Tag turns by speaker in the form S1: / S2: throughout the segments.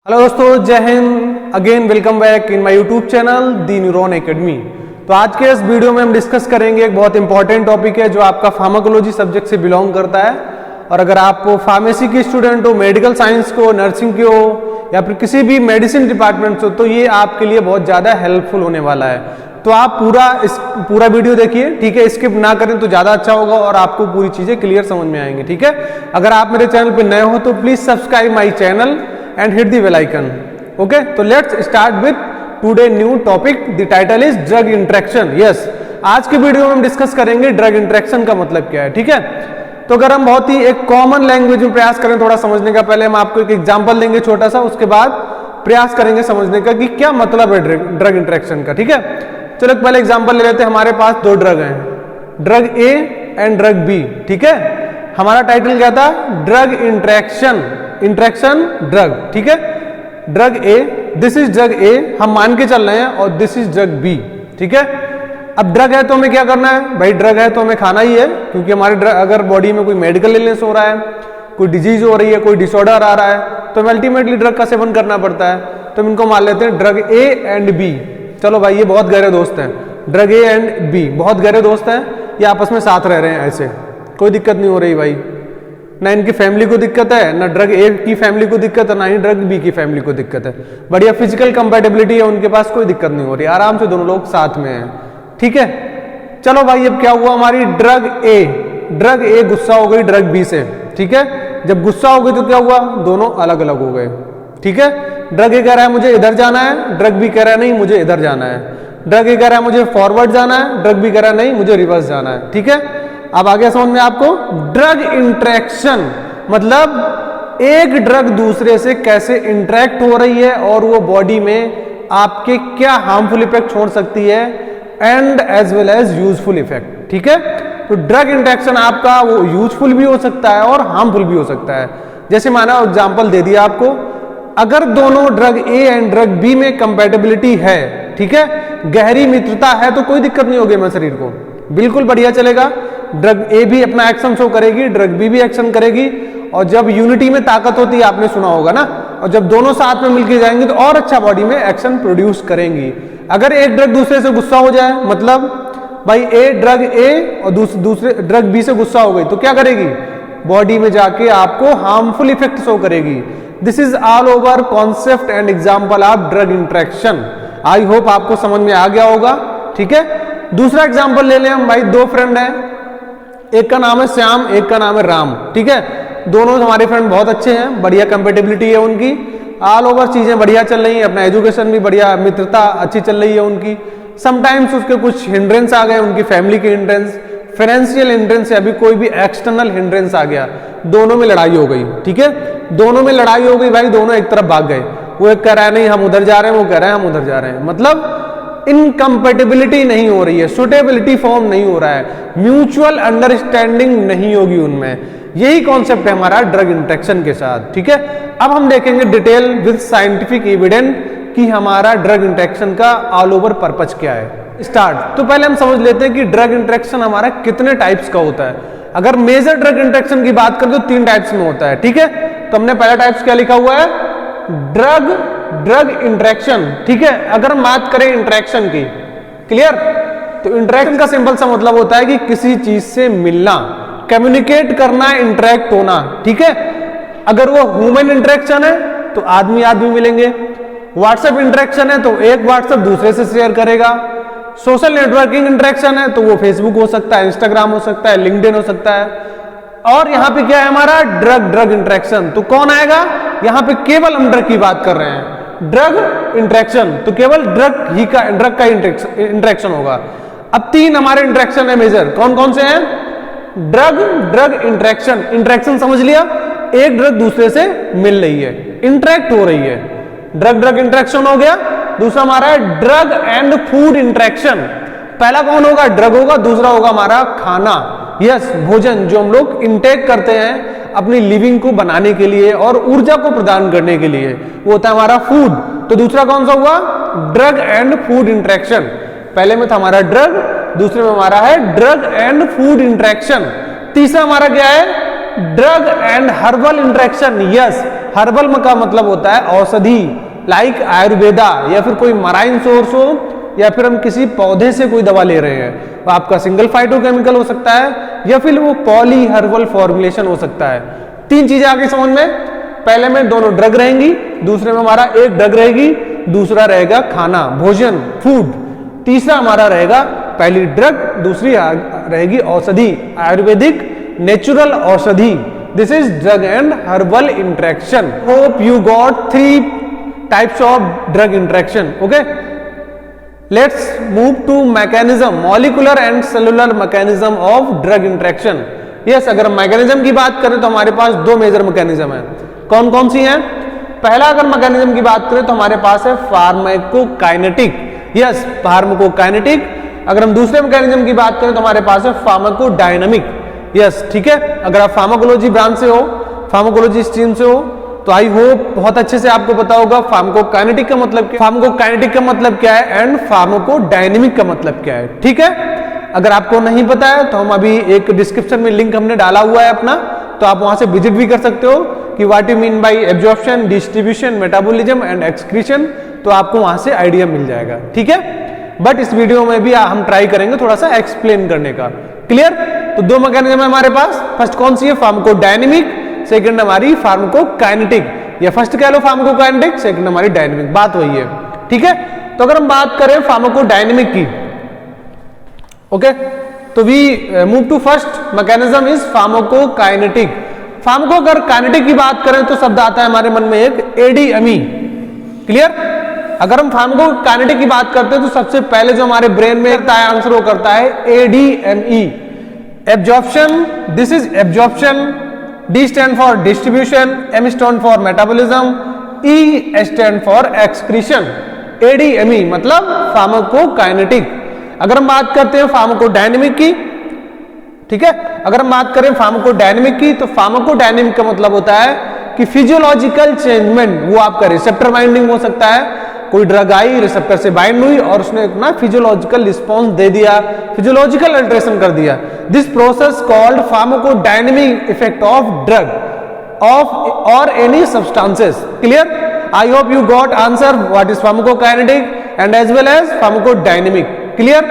S1: Hello दोस्तों, जय Hind. Again welcome back in my YouTube channel the neuron academy. तो आज के इस वीडियो में हम डिस्कस करेंगे एक बहुत इंपॉर्टेंट टॉपिक है जो आपका फार्माकोलॉजी सब्जेक्ट से बिलोंग करता है। और अगर आप फार्मेसी की स्टूडेंट हो, मेडिकल साइंस को, नर्सिंग की हो या फिर किसी भी मेडिसिन डिपार्टमेंट से हो, तो ये आपके लिए बहुत ज़्यादा हेल्पफुल होने वाला है। तो आप पूरा वीडियो देखिए, ठीक है। स्किप ना करें तो ज़्यादा अच्छा होगा और आपको पूरी चीज़ें क्लियर समझ में आएंगी, ठीक है। अगर आप मेरे चैनल पर नए हो तो please subscribe my channel and hit the bell icon. Okay, so let's start with today new topic. The title is drug interaction. Yes, आज के वीडियो में हम डिस्कस करेंगे ड्रग इंटरेक्शन का मतलब क्या है, ठीक है। तो अगर हम बहुत ही एक कॉमन लैंग्वेज में प्रयास करें थोड़ा समझने का, पहले हम आपको एक एग्जांपल देंगे छोटा सा, उसके बाद प्रयास करेंगे समझने का कि क्या मतलब है ड्रग इंटरेक्शन का, ठीक है। चलो पहले एग्जाम्पल ले लेते हैं। हमारे पास दो ड्रग हैं, drug A and drug B, ठीक है। हमारा टाइटल क्या था? ड्रग इंटरेक्शन ड्रग, ठीक है। Drug A, this is drug ए, हम मान के चल रहे हैं, और दिस इज ड्रग बी, ठीक है। अब ड्रग है तो हमें क्या करना है भाई? ड्रग है तो हमें खाना ही है, क्योंकि हमारे अगर बॉडी में कोई मेडिकल इलनेस हो रहा है, कोई डिजीज हो रही है, कोई डिसऑर्डर आ रहा है, तो हमें अल्टीमेटली ड्रग का सेवन करना पड़ता है। तो हम इनको मान लेते हैं ड्रग ए एंड बी। चलो भाई, ये बहुत गहरे दोस्त हैं, ड्रग ए एंड बी बहुत गहरे दोस्त हैं, ये आपस में साथ रह रहे हैं, ऐसे कोई दिक्कत नहीं हो रही भाई। ना इनकी फैमिली को दिक्कत है, ना ड्रग ए की फैमिली को दिक्कत है, ना ही ड्रग बी की फैमिली को दिक्कत है। बढ़िया फिजिकल कंपैटिबिलिटी है, उनके पास कोई दिक्कत नहीं हो रही, आराम से दोनों लोग साथ में हैं, ठीक है। चलो भाई, अब क्या हुआ? हमारी ड्रग ए गुस्सा हो गई ड्रग बी से, ठीक है। जब गुस्सा हो गई तो क्या हुआ? दोनों अलग अलग हो गए, ठीक है। ड्रग ए कह रहा है मुझे इधर जाना है, ड्रग बी कह रहा है नहीं मुझे इधर जाना है। ड्रग ए कह रहा है मुझे फॉरवर्ड जाना है, ड्रग बी कह रहा है नहीं मुझे रिवर्स जाना है, ठीक है। अब आगे समझ में आपको? ड्रग इंटरेक्शन मतलब एक ड्रग दूसरे से कैसे इंटरेक्ट हो रही है और वो बॉडी में आपके क्या हार्मफुल इफेक्ट छोड़ सकती है, and as well as useful effect, ठीक है। तो ड्रग इंटरेक्शन आपका वो यूजफुल भी हो सकता है और हार्मफुल भी हो सकता है। जैसे माना एग्जांपल दे दिया आपको, अगर दोनों drug A and drug B में कंपैटिबिलिटी है, ठीक है, गहरी मित्रता है, तो कोई दिक्कत नहीं होगी हमारे शरीर को, बिल्कुल बढ़िया चलेगा। ड्रग ए भी अपना एक्शन शो करेगी, ड्रग बी भी एक्शन करेगी, और जब यूनिटी में ताकत होती है, आपने सुना होगा ना, और जब दोनों साथ में मिलकर जाएंगे तो और अच्छा बॉडी में एक्शन प्रोड्यूस करेंगी। अगर एक ड्रग दूसरे से गुस्सा हो जाए, मतलब भाई ड्रग ए और दूसरे ड्रग बी से गुस्सा हो गई, तो क्या करेगी? बॉडी में जाके आपको हार्मफुल इफेक्ट शो करेगी। This is all over concept and example of drug interaction. I hope आपको समझ में आ गया होगा, ठीक है। दूसरा एग्जाम्पल ले लें हम भाई, दो फ्रेंड हैं, एक का नाम है श्याम, एक का नाम है राम, ठीक है। दोनों हमारे फ्रेंड बहुत अच्छे हैं, बढ़िया कंपेटिबिलिटी है उनकी, ऑल ओवर चीजें बढ़िया चल रही हैं, अपना एजुकेशन भी बढ़िया, मित्रता अच्छी चल रही है उनकी। समटाइम्स उसके कुछ हिंड्रेंस आ गए, उनकी फैमिली के हिंड्रेंस, फाइनेंशियल हिंड्रेंस, या अभी कोई भी एक्सटर्नल हिंड्रेंस आ गया, दोनों में लड़ाई हो गई, ठीक है। दोनों में लड़ाई हो गई भाई, दोनों एक तरफ भाग गए। वो एक कह रहा है नहीं हम उधर जा रहे हैं, वो कह रहा है हम उधर जा रहे हैं, मतलब इनकम्पेटिबिलिटी नहीं हो रही है, सुटेबिलिटी फॉर्म नहीं हो रहा है, म्यूचुअल अंडरस्टैंडिंग नहीं होगी उनमें। यही कॉन्सेप्ट है हमारा ड्रग इंटरेक्शन के साथ, ठीक है। अब हम देखेंगे डिटेल विद साइंटिफिक एविडेंस कि हमारा ड्रग इंटरेक्शन का ऑल ओवर पर्पज क्या है। स्टार्ट। तो पहले हम समझ लेते हैं कि ड्रग इंटरेक्शन हमारा कितने टाइप्स का होता है। अगर मेजर ड्रग इंटरेक्शन की बात करें तो 3 टाइप्स में होता है, ठीक है। तो हमने पहला टाइप्स क्या लिखा हुआ है? ड्रग इंटरेक्शन, ठीक है। अगर हम बात करें इंटरेक्शन की, क्लियर, तो इंटरेक्शन का सिंपल सा मतलब होता है कि किसी चीज से मिलना, कम्युनिकेट करना, इंटरेक्ट होना, ठीक है। अगर वो ह्यूमन इंटरेक्शन है तो आदमी आदमी मिलेंगे, व्हाट्सएप इंटरेक्शन है तो एक व्हाट्सएप दूसरे से शेयर करेगा, सोशल नेटवर्किंग इंटरेक्शन है तो वो फेसबुक हो सकता है, इंस्टाग्राम हो सकता है, लिंक्डइन हो सकता है, और यहाँ पे क्या है हमारा? Drug interaction. तो कौन आएगा यहाँ पे? केवल हम ड्रग की बात कर रहे हैं, ड्रग इंटरेक्शन, तो केवल ड्रग का इंटरेक्शन होगा। अब 3 हमारे इंटरेक्शन है मेजर, कौन कौन से हैं? ड्रग इंटरेक्शन समझ लिया, एक ड्रग दूसरे से मिल रही है, इंटरेक्ट हो रही है, ड्रग इंटरेक्शन हो गया। दूसरा हमारा है ड्रग एंड फूड इंटरेक्शन। पहला कौन होगा? ड्रग होगा, दूसरा होगा हमारा खाना, यस, भोजन जो हम लोग इंटेक करते हैं अपनी लिविंग को बनाने के लिए और ऊर्जा को प्रदान करने के लिए, वो होता है हमारा फूड। तो दूसरा कौन सा हुआ? Drug and food interaction. पहले में था हमारा ड्रग, दूसरे में हमारा है ड्रग एंड फूड इंटरेक्शन। तीसरा हमारा क्या है? Drug and herbal interaction. Yes, herbal का मतलब होता है औषधि, लाइक आयुर्वेदा या फिर कोई मराइन सोर्स हो या फिर हम किसी पौधे से कोई दवा ले रहे हैं, वो आपका सिंगल फाइटोकेमिकल हो सकता है या फिर वो पॉली हर्बल फॉर्मुलेशन हो सकता है। तीन चीजें आगे समझ में, पहले में दोनों ड्रग रहेंगी, दूसरे में हमारा एक ड्रग रहेगी, दूसरा रहेगा खाना, भोजन, फूड, तीसरा हमारा रहेगा पहली ड्रग, दूसरी रहेगी औषधि, आयुर्वेदिक नेचुरल औषधि। This is drug and herbal interaction. Hope you got 3 types of drug interaction. Okay, let's move to mechanism, molecular and cellular mechanism of drug interaction. Yes, अगर मैकेनिज्म की बात करें तो हमारे पास 2 मेजर मैकेनिज्म है। कौन कौन सी हैं? पहला अगर मैकेनिज्म की बात करें तो हमारे पास है फार्माकोकाइनेटिक। Yes, pharmacokinetic. अगर हम दूसरे मैकेनिज्म की बात करें तो हमारे पास है फार्माकोडायनामिक। यस, ठीक है। अगर आप फार्माकोलॉजी ब्रांच से हो, फार्माकोलॉजी स्ट्रीम से हो, तो आई होप बहुत अच्छे से आपको पता होगा फार्माकोकाइनेटिक का मतलब क्या, फार्माकोकाइनेटिक का मतलब क्या है एंड फार्माकोडायनामिक का मतलब क्या है। ठीक है, अगर आपको नहीं पता है तो हम अभी एक डिस्क्रिप्शन में लिंक हमने डाला हुआ है अपना, तो आप वहां से विजिट भी कर सकते हो कि what you mean by absorption, distribution, metabolism and excretion, तो आपको वहां से आइडिया मिल जाएगा। ठीक है, बट इस वीडियो में भी हम ट्राई करेंगे थोड़ा सा एक्सप्लेन करने का। क्लियर? तो 2 मैकेनिज्म है हमारे पास। फर्स्ट कौन सी है? फार्माकोडायनामिक, सेकंड हमारी फार्माकोकाइनेटिक, या फर्स्ट कह लो फार्माकोकाइनेटिक, सेकंड हमारी डायनेमिक, बात वही है। ठीक है, तो अगर हम बात करें फार्माकोडायनामिक की, ओके, तो we move to first mechanism is pharmacokinetic. Pharmaco अगर काइनेटिक की बात करें तो शब्द आता है हमारे मन में एक एडीएमई। क्लियर? अगर हम फार्माकोकाइनेटिक की बात करते हैं तो सबसे पहले जो हमारे ब्रेन में आता है आंसर वो करता है ADME, absorption. This is absorption. D stand for distribution, M stand for metabolism, E stand for excretion। ADME मतलब फार्माकोकाइनेटिक। अगर हम बात करते हैं फार्माकोडायनामिक की, ठीक है, अगर हम बात करें फार्माकोडायनामिक की, तो फार्माकोडायनामिक का मतलब होता है कि फिजियोलॉजिकल चेंजमेंट, वो आपका रिसेप्टर बाइंडिंग हो सकता है, कोई ड्रग आई, रिसेप्टर से बाइंड हुई और उसने अपना फिजियोलॉजिकल रिस्पॉन्स दे दिया, फिजियोलॉजिकल अल्टरेशन कर दिया। This process called pharmacodynamic effect of drug of और any substances. Clear? I hope you got answer what is pharmacokinetic and as well as pharmacodynamic. Clear?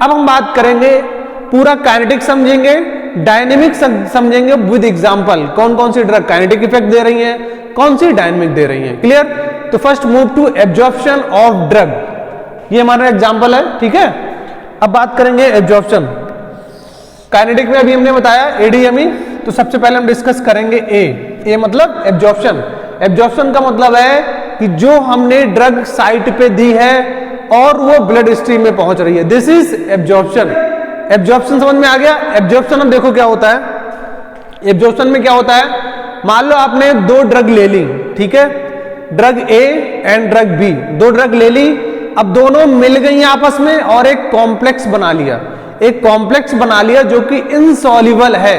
S1: अब हम बात करेंगे, पूरा काइनेटिक समझेंगे, डायनेमिक समझेंगे विद एग्जांपल, कौन कौन सी ड्रग काइनेटिक इफेक्ट दे रही हैं, कौन सी डायनेमिक दे रही हैं। क्लियर? तो first move to absorption of drug, ये हमारा एग्जांपल है। ठीक है, अब बात करेंगे एब्जॉर्प्शन। काइनेटिक में अभी हमने बताया एडीएमई, तो सबसे पहले हम डिस्कस करेंगे ए मतलब एब्जॉर्प्शन। एब्जॉर्प्शन का मतलब है कि जो हमने ड्रग साइट पे दी है और वो ब्लड स्ट्रीम में पहुंच रही है, दिस इज एब्जॉर्प्शन। एब्जॉर्प्शन समझ में आ गया? एब्जॉर्प्शन अब देखो क्या होता है। एब्जॉर्प्शन में क्या होता है, मान लो आपने 2 ड्रग ले ली, ठीक है, drug A and drug B, 2 drug ले ली, अब दोनों मिल गई आपस में और एक कॉम्प्लेक्स बना लिया, एक कॉम्प्लेक्स बना लिया जो कि इनसॉल्युबल है,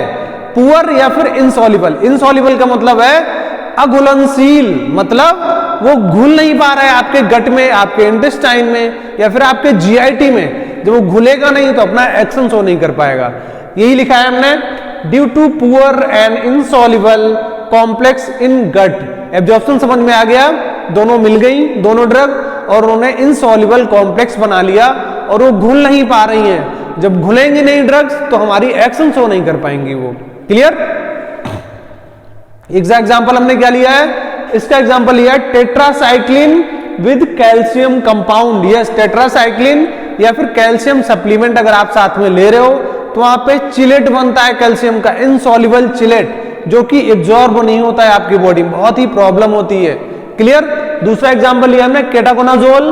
S1: पुअर या फिर इनसॉल्युबल। इनसॉल्युबल का मतलब है अघुलनशील, मतलब वो घुल नहीं पा रहा है आपके गट में, आपके इंटेस्टाइन में या फिर आपके जीआईटी में। जब वो घुलेगा नहीं तो अपना एक्शन शो नहीं कर पाएगा। यही लिखा है हमने, due to poor and insoluble complex in gut. Absorption समझ में आ गया, दोनों मिल गई, दोनों ड्रग, और उन्होंने इनसॉल्युबल कॉम्प्लेक्स बना लिया और वो घुल नहीं पा रही हैं। जब घुलेंगी नहीं ड्रग्स तो हमारी एक्शन शो नहीं कर पाएंगी वो। क्लियर? एग्जाम्पल हमने क्या लिया है, इसका एग्जाम्पल लिया है tetracycline with calcium compound. Yes, tetracycline या फिर कैल्शियम सप्लीमेंट अगर आप साथ में ले रहे हो तो वहां पे चिलेट बनता है कैल्शियम का, इनसॉल्युबल चिलेट, जो कि एब्जॉर्ब नहीं होता है आपकी बॉडी में, बहुत ही प्रॉब्लम होती है। क्लियर? दूसरा एग्जांपल लिया हमने केटाकोनाजोल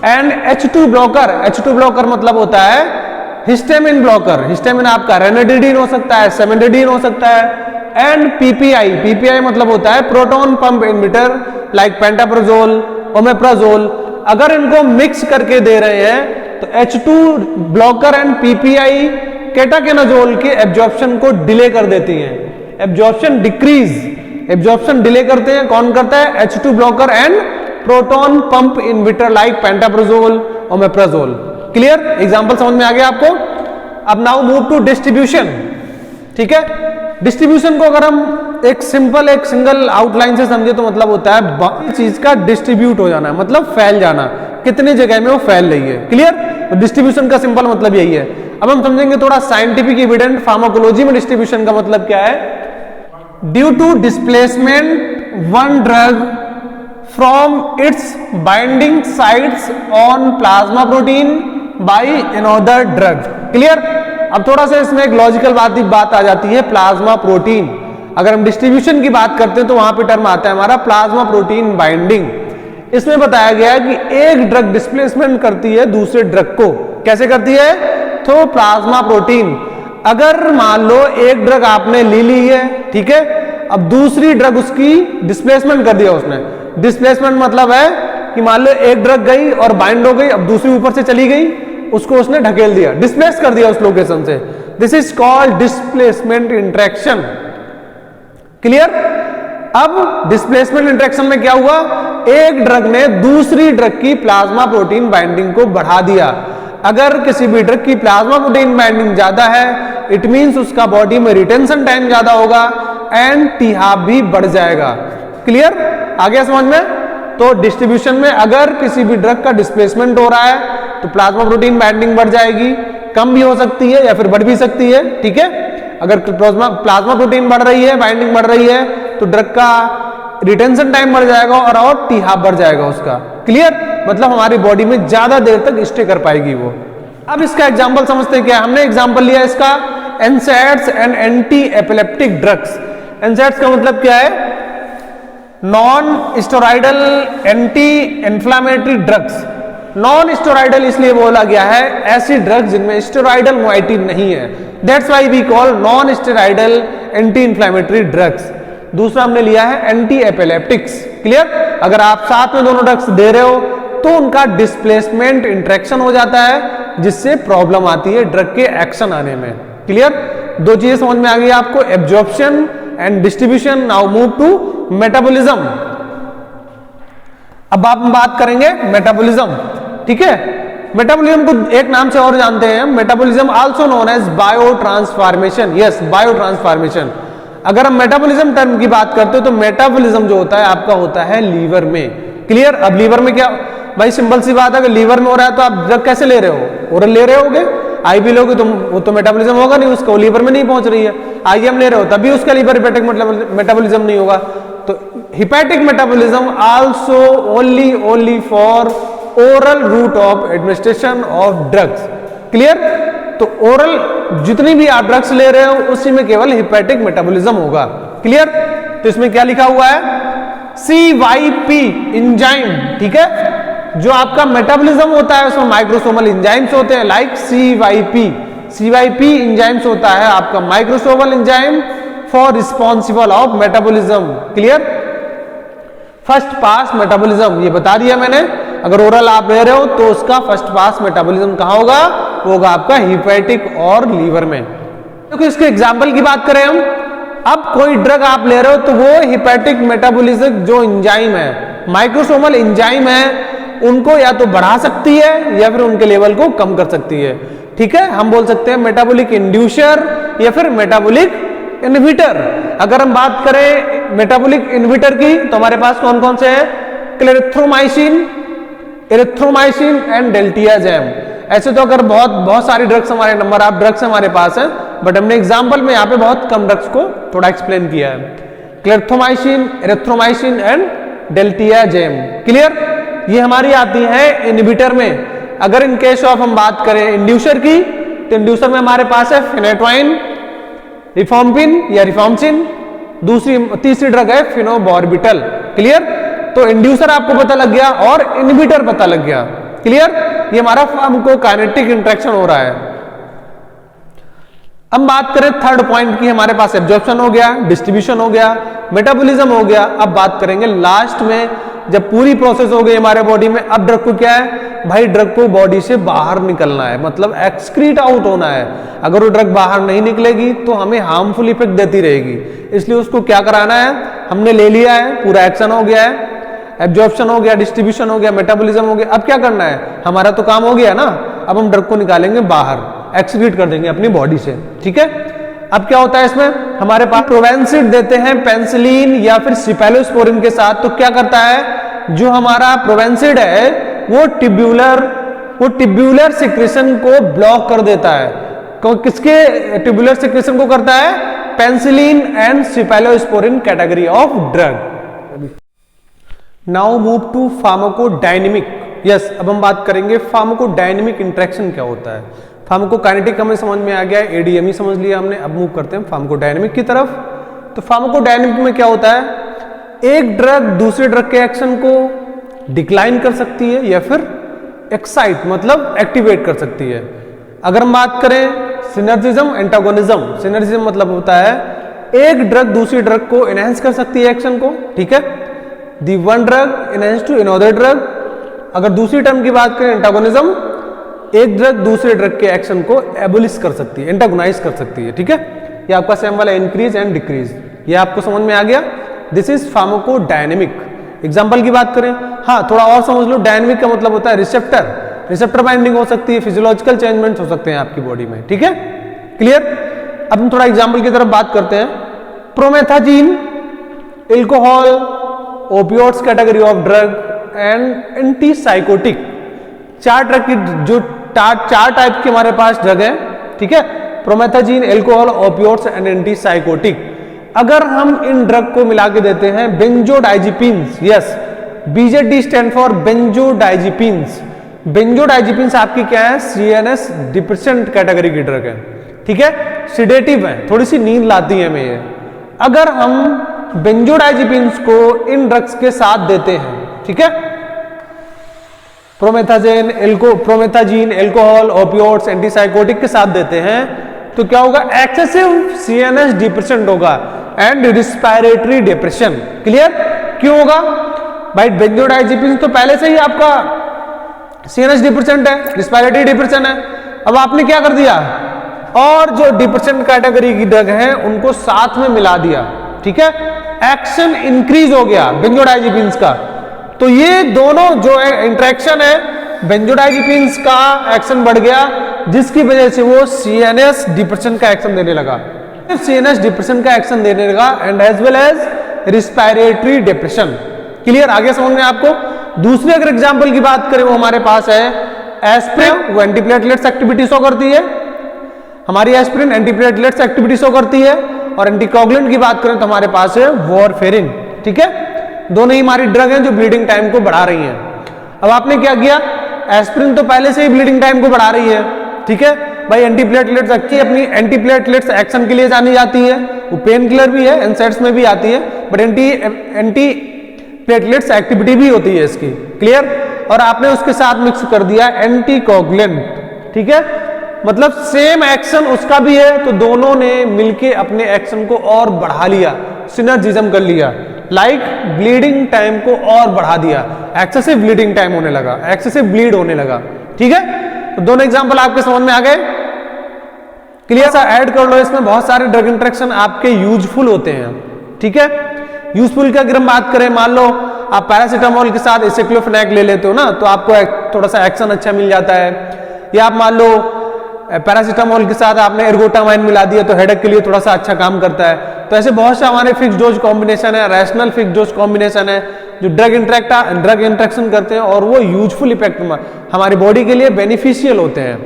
S1: and H2 blocker. H2 blocker मतलब होता है हिस्टामिन ब्लॉकर। हिस्टामिन आपका रेनाडिडिन हो सकता है, सेमेडिडिन हो सकता है, एंड पीपीआई। पीपीआई मतलब होता है proton pump inhibitor like pantoprazole, omeprazole. अगर इनको मिक्स करके दे रहे हैं तो H2 ब्लॉकर एंड पीपीआई केटाकोनाजोल के एब्जॉर्प्शन को डिले कर देती हैं, एब्जॉर्प्शन डिक्रीज, एब्जॉर्प्शन डिले करते हैं। कौन करता है? H2 blocker and proton pump inhibitor like pantoprazole, omeprazole. Clear? Example समझ में आ गया आपको? अब नाउ मूव टू डिस्ट्रीब्यूशन। ठीक है, डिस्ट्रीब्यूशन को अगर हम एक सिंगल आउटलाइन से समझे तो मतलब होता है चीज का डिस्ट्रीब्यूट हो जाना, मतलब फैल जाना, कितनी जगह में वो फैल रही है। क्लियर? तो डिस्ट्रीब्यूशन का सिंपल मतलब यही है। अब हम समझेंगे थोड़ा साइंटिफिक एविडेंट फार्माकोलॉजी में डिस्ट्रीब्यूशन का मतलब क्या है। Due to displacement one drug from its binding sites on plasma protein by another drug. Clear? अब थोड़ा सा इसमें एक लॉजिकल बात आ जाती है, प्लाज्मा प्रोटीन। अगर हम डिस्ट्रीब्यूशन की बात करते हैं तो वहां पे टर्म आता है हमारा प्लाज्मा प्रोटीन बाइंडिंग। इसमें बताया गया है कि एक ड्रग डिस्प्लेसमेंट करती है दूसरे ड्रग को, कैसे करती है? तो प्लाज्मा प्रोटीन। अगर मान लो एक ड्रग आपने ले ली है, ठीक है, अब दूसरी ड्रग उसकी डिस्प्लेसमेंट कर दिया उसने। डिस्प्लेसमेंट मतलब है कि मान लो एक ड्रग गई और बाइंड हो गई, अब दूसरी ऊपर से चली गई, उसको उसने ढकेल दिया, डिस्प्लेस कर दिया उस लोकेशन से। This is called displacement interaction. Clear? अब डिस्प्लेसमेंट इंटरेक्शन में क्या हुआ? एक ड्रग ने दूसरी ड्रग की प्लाज्मा प्रोटीन बाइंडिंग को बढ़ा दिया। अगर किसी भी ड्रग की प्लाज्मा प्रोटीन बाइंडिंग ज्यादा है, इट मींस उसका बॉडी में रिटेंशन टाइम ज्यादा होगा एंड टी हाफ भी बढ़ जाएगा। क्लियर? आ गया समझ में? तो डिस्ट्रीब्यूशन में अगर किसी भी ड्रग का डिस्प्लेसमेंट हो रहा है तो प्लाज्मा प्रोटीन बाइंडिंग बढ़ जाएगी, कम भी हो सकती है या फिर बढ़ भी सकती है। ठीक है? अगर प्लाज्मा प्रोटीन बढ़ रही है, बाइंडिंग बढ़ रही है, तो ड्रग का रिटेंशन टाइम बढ़ जाएगा और टी हाफ बढ़ जाएगा उसका। क्लियर? मतलब हमारी बॉडी में ज्यादा देर तक स्टे कर पाएगी वो। अब इसका एग्जांपल समझते हैं। क्या हमने एग्जांपल लिया इसका? एनसैड्स एंड एंटी एपिलेप्टिक ड्रग्स। एनसैड्स का मतलब क्या है? Non steroidal anti inflammatory drugs. Non steroidal इसलिए बोला गया है, ऐसी ड्रग्स जिनमें स्टेरॉइडल मोइटी नहीं है, that's why we call non steroidal anti inflammatory drugs. दूसरा हमने लिया है एंटी एपिलेप्टिक्स। क्लियर? अगर आप साथ में दोनों ड्रग्स दे रहे हो तो उनका डिस्प्लेसमेंट इंटरेक्शन हो जाता है, जिससे प्रॉब्लम आती है ड्रग के एक्शन आने में। क्लियर? दो चीजें समझ में आ गई आपको, absorption and distribution. Now move to metabolism. अब आप बात करेंगे मेटाबॉलिज्म। ठीक है? मेटाबॉलिज्म को एक नाम से और जानते हैं, metabolism also known as bio transformation. Yes, bio transformation. अगर हम मेटाबॉलिज्म टर्म की बात करते हो तो मेटाबॉलिज्म जो होता है आपका होता है लीवर में। क्लियर? अब लीवर में क्या भाई, सिंपल सी बात है, अगर लीवर में हो रहा है तो आप ड्रग कैसे ले रहे हो? ओरल ले रहे होगे, आईवी लोगे तो वो तो मेटाबॉलिज्म होगा नहीं, उसका लीवर में नहीं पहुंच रही है। आईएम ले रहे हो तभी उसका लीवर हिपैटिक मेटाबॉलिज्म नहीं होगा। तो hepatic metabolism also only for oral route of administration of drugs. Clear? तो ओरल जितनी भी आप ड्रग्स ले रहे हो उसी में केवल हिपैटिक मेटाबॉलिज्म होगा। क्लियर? तो इसमें क्या लिखा हुआ है? CYP enzyme. ठीक है? जो आपका मेटाबॉलिज्म होता है उसमें माइक्रोसोमल इंजाइम्स होते हैं, लाइक CYP इंजाइम्स होता है आपका microsomal enzyme for responsible of metabolism. Clear? First pass metabolism ये बता दिया मैंने। अगर ओरल आप ले रहे हो तो उसका फर्स्ट पास मेटाबॉलिज्म कहां होगा? वो होगा आपका हिपैटिक और लीवर में। देखो इसके एग्जांपल की बात करें हम, अब कोई ड्रग आप ले रहे हो तो वो हिपैटिक मेटाबॉलिज्म जो इंजाइम है, माइक्रोसोमल इंजाइम है, उनको या तो बढ़ा सकती है या फिर उनके लेवल को कम कर सकती है। ठीक है? हम बोल सकते हैं मेटाबॉलिक इंड्यूसर या फिर मेटाबॉलिक इनहिबिटर। अगर हम बात करें मेटाबॉलिक इनहिबिटर की तो हमारे पास कौन कौन से हैं? Clarithromycin, erythromycin and diltiazem. ऐसे तो अगर बहुत सारी ड्रग्स हमारे नंबर ऑफ ड्रग्स हमारे पास हैं, बट हमने एग्जांपल में यहाँ पे बहुत कम ड्रग्स को थोड़ा एक्सप्लेन किया है। Clarithromycin, erythromycin and diltiazem. Clear? ये हमारी आती है इनहिबिटर में। अगर इन केस ऑफ हम बात करें इंड्यूसर की तो इंड्यूसर में हमारे पास है फेनेटोइन, रिफॉर्मपिन या रिफॉर्मसिन, तीसरी ड्रग है फिनोबार्बिटल। क्लियर? तो इंड्यूसर आपको पता लग गया और इनहिबिटर पता लग गया। क्लियर? ये हमारा फार्माकोकाइनेटिक इंटरेक्शन हो रहा है। अब बात करें थर्ड पॉइंट की, हमारे पास एब्जॉर्प्शन हो गया, डिस्ट्रीब्यूशन हो गया, मेटाबॉलिज्म हो गया। अब बात करेंगे लास्ट में, जब पूरी प्रोसेस हो गई हमारे बॉडी में, अब ड्रग को क्या है भाई? ड्रग को बॉडी से बाहर निकलना है, मतलब एक्सक्रीट आउट होना है। अगर वो ड्रग बाहर नहीं निकलेगी तो हमें हार्मफुल इफेक्ट देती रहेगी, इसलिए उसको क्या कराना है? हमने ले लिया है, पूरा एक्शन हो गया है, एब्जॉर्प्शन हो गया, डिस्ट्रीब्यूशन हो गया, मेटाबॉलिज्म हो गया। अब क्या करना है? हमारा तो काम हो गया ना, अब हम ड्रग को निकालेंगे बाहर, एक्सक्रीट कर देंगे अपनी बॉडी से। ठीक है? अब क्या होता है इसमें? हमारे पास प्रोवेंसिड देते हैं पेनिसिलिन या फिर सिफेलोस्पोरिन के साथ, तो क्या करता है, जो हमारा प्रोवेंसिड है वो टिब्यूलर सिक्रेशन को ब्लॉक कर देता है। किसके टिब्यूलर सिक्रेशन को करता है, penicillin and cephalosporin category of drug. Now move to pharmacodynamic. Yes, अब हम बात करेंगे फार्माकोडायनेमिक इंटरेक्शन क्या होता है। फार्माकोकाइनेटिक हमें समझ में आ गया, एडीएमई समझ लिया हमने। अब मूव करते हैं फार्माकोडायनेमिक की तरफ। तो फार्माकोडायनेमिक में क्या होता है, एक ड्रग दूसरे ड्रग के एक्शन को डिक्लाइन कर सकती है या फिर एक्साइट मतलब एक्टिवेट कर सकती है। अगर हम बात करें सिनर्जिज्म एंटागोनिज्म, सिनर्जिज्म मतलब होता है एक ड्रग दूसरी ड्रग को एनहांस कर सकती है एक्शन को, ठीक है, the one drug enhance to another drug. अगर दूसरी टर्म की बात करें एंटागोनिज्म, एक ड्रग दूसरे ड्रग के एक्शन को एबोलिश कर सकती है, एंटागोनाइज कर सकती है, ठीक है। ये आपका सेम वाला इंक्रीज एंड डिक्रीज, ये आपको समझ में आ गया। This is pharmacodynamic. एग्जांपल की बात करें, हाँ थोड़ा और समझ लो, डायनेमिक का मतलब होता है रिसेप्टर बाइंडिंग हो सकती है, फिजियोलॉजिकल चेंजमेंट्स हो सकते हैं आपकी बॉडी में, ठीक है, क्लियर। अब हम थोड़ा एग्जांपल की तरफ बात करते हैं। Promethazine, alcohol, opioids category of drug and antipsychotic. चार ड्रग की जो चार टाइप के हमारे पास ड्रग है, ठीक है, promethazine, alcohol, opioids and antipsychotic. अगर हम इन ड्रग को मिला के देते हैं benzodiazepines, yes, BJD stand for benzodiazepines. Benzodiazepines आपकी क्या है, सीएनएस डिप्रेसेंट कैटेगरी की ड्रग है, ठीक है, सिडेटिव है, थोड़ी सी नींद लाती है हमें ये। अगर हम बेंजोडाइजिपिन्स को इन ड्रग्स के साथ देते हैं, ठीक है, प्रोमेथाजीन, एल्कोहल, ओपियोइड्स, एंटीसाइकोटिक के साथ देते हैं, तो क्या होगा, एक्सेसिव सीएनएस डिप्रेशन होगा एंड रिस्पायरेटरी डिप्रेशन। क्लियर, क्यों होगा भाई, बेंजोडाइजिपिन्स तो पहले से ही आपका सीएनएस डिप्रेसेंट है, रिस्पायरेटरी डिप्रेशन है। अब आपने क्या कर दिया, और जो डिप्रेशन कैटेगरी की ड्रग है उनको साथ में मिला दिया, ठीक है, एक्शन इंक्रीज हो गया बेंजोडाइजिपिन्स का। तो ये दोनों जो इंटरेक्शन है, बेंजोडाइजिपिन्स का एक्शन बढ़ गया जिसकी वजह से वो सीएनएस डिप्रेशन का एक्शन देने लगा, सीएनएस डिप्रेशन का एक्शन देने लगा and as well as respiratory depression. Clear, आगे समझ में आपको। दूसरे अगर एग्जांपल की बात करें, वो हमारे पास है एस्पिरिन, वो एंटीप्लेटलेट्स एक्टिविटी शो करती है, हमारी एस्पिरिन एंटीप्लेटलेट्स एक्टिविटी शो करती है। और एंटीकोगुलेंट की बात करें तो हमारे पास है वॉरफेरिन, ठीक है, दोनों ही हमारी ड्रग हैं जो ब्लीडिंग टाइम को बढ़ा रही हैं। अब आपने क्या किया, एस्पिरिन तो पहले से ही ब्लीडिंग टाइम को बढ़ा रही है, ठीक है भाई, एंटीप्लेटलेट्स अच्छी अपनी एंटीप्लेटलेट्स एक्शन के लिए जानी जाती है, वो पेन किलर भी है, एनसेड्स में भी आती है, बट एंटी प्लेटलेट्स एक्टिविटी भी होती है इसकी। क्लियर, और आपने उसके साथ मिक्स कर दिया एंटीकोगुलेंट, ठीक है, मतलब सेम एक्शन उसका भी है, तो दोनों ने मिलके अपने एक्शन को और बढ़ा लिया, सिनर्जिज्म कर लिया, लाइक ब्लीडिंग टाइम को और बढ़ा दिया, एक्सेसिव ब्लीडिंग टाइम होने लगा, एक्सेसिव ब्लीड होने लगा, ठीक है। तो दोनों एग्जांपल आपके समझ में आ गए। क्लियर, सा ऐड कर लो, इसमें बहुत सारे ड्रग इंटरेक्शन आपके यूजफुल होते हैं, ठीक है। यूजफुल की अगर हम बात करें, मान लो आप पैरासीटामोल के साथ एसिक्लोफेनेक ले लेते हो ना, तो आपको थोड़ा सा एक्शन अच्छा मिल जाता है। या आप मान लो पैरासीटामोल के साथ आपने एर्गोटामाइन मिला दिया, तो हेडेक के लिए थोड़ा सा अच्छा काम करता है। तो ऐसे बहुत से हमारे फिक्स डोज कॉम्बिनेशन है, रैशनल फिक्स डोज कॉम्बिनेशन है, जो ड्रग इंटरेक्शन करते हैं और वो यूजफुल इफेक्ट हमारी बॉडी के लिए बेनिफिशियल होते हैं।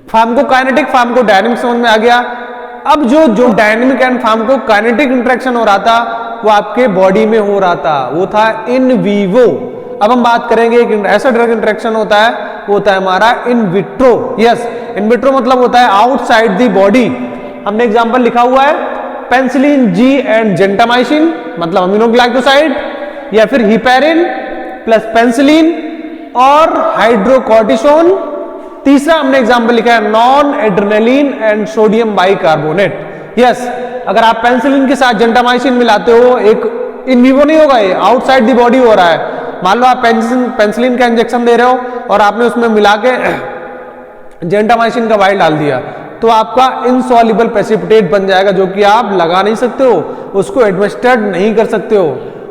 S1: फार्माकोकाइनेटिक, फार्माकोडायनेमिक समझ में आ गया। अब जो डायनेमिक एंड फार्माकोकाइनेटिक इंटरेक्शन हो रहा था वो आपके बॉडी में हो रहा था, वो था इन वीवो। अब हम बात करेंगे एक ऐसा ड्रग इंटरेक्शन होता है, वो होता है हमारा in vitro. Yes, in vitro मतलब होता है आउटसाइड द बॉडी। हमने एग्जांपल लिखा हुआ है, पेनिसिलिन जी एंड जेंटामाइसिन मतलब अमीनोग्लाइकोसाइड, या फिर हिपेरिन प्लस पेनिसिलिन और हाइड्रोकॉर्टिसोन। तीसरा हमने एग्जांपल लिखा है non adrenaline and sodium bicarbonate. Yes, अगर आप पेनिसिलिन के साथ जेंटामाइसिन मिलाते हो, एक इन विवो नहीं होगा, ये आउटसाइड दी बॉडी हो रहा है। मान लो आप पेनिसिलिन का इंजेक्शन दे रहे हो और आपने उसमें मिला के जेंटामाइसिन का वाइल डाल दिया, तो आपका इनसॉल्युबल प्रेसिपिटेट बन जाएगा, जो कि आप लगा नहीं सकते हो, उसको एडमिनिस्ट्रेट नहीं कर सकते हो।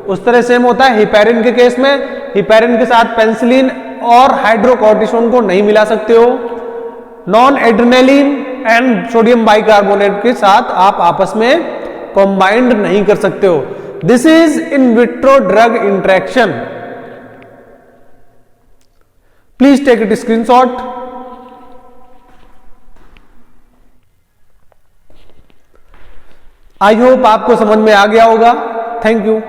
S1: उस तरह सेम होता है हिपेरिन के केस में, हिपेरिन के साथ पेनिसिलिन और हाइड्रोकॉर्टिसोन को नहीं मिला सकते हो। Non adrenaline and sodium bicarbonate के साथ आप आपस में कंबाइंड नहीं कर सकते हो। This is in vitro drug interaction. Please take it screenshot. I hope आपको समझ में आ गया होगा। Thank you.